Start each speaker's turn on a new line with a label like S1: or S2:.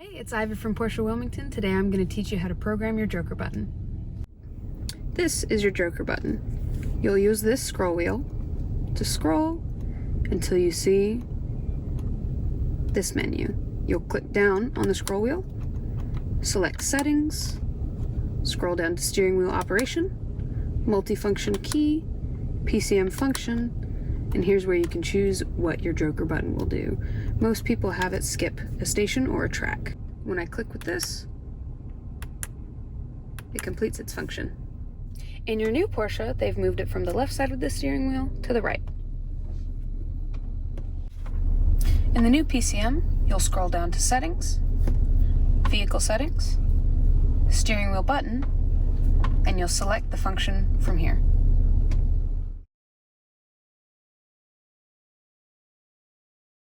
S1: Hey, it's Ivy from Porsche Wilmington. Today I'm going to teach you how to program your joker button. This is your joker button. You'll use this scroll wheel to scroll until you see this menu. You'll click down on the scroll wheel, select Settings, scroll down to Steering Wheel Operation, Multifunction Key, PCM Function, and here's where you can choose what your joker button will do. Most people have it skip a station or a track. When I click with this, it completes its function. In your new Porsche, they've moved it from the left side of the steering wheel to the right. In the new PCM, you'll scroll down to Settings, Vehicle Settings, Steering Wheel Button, and you'll select the function from here.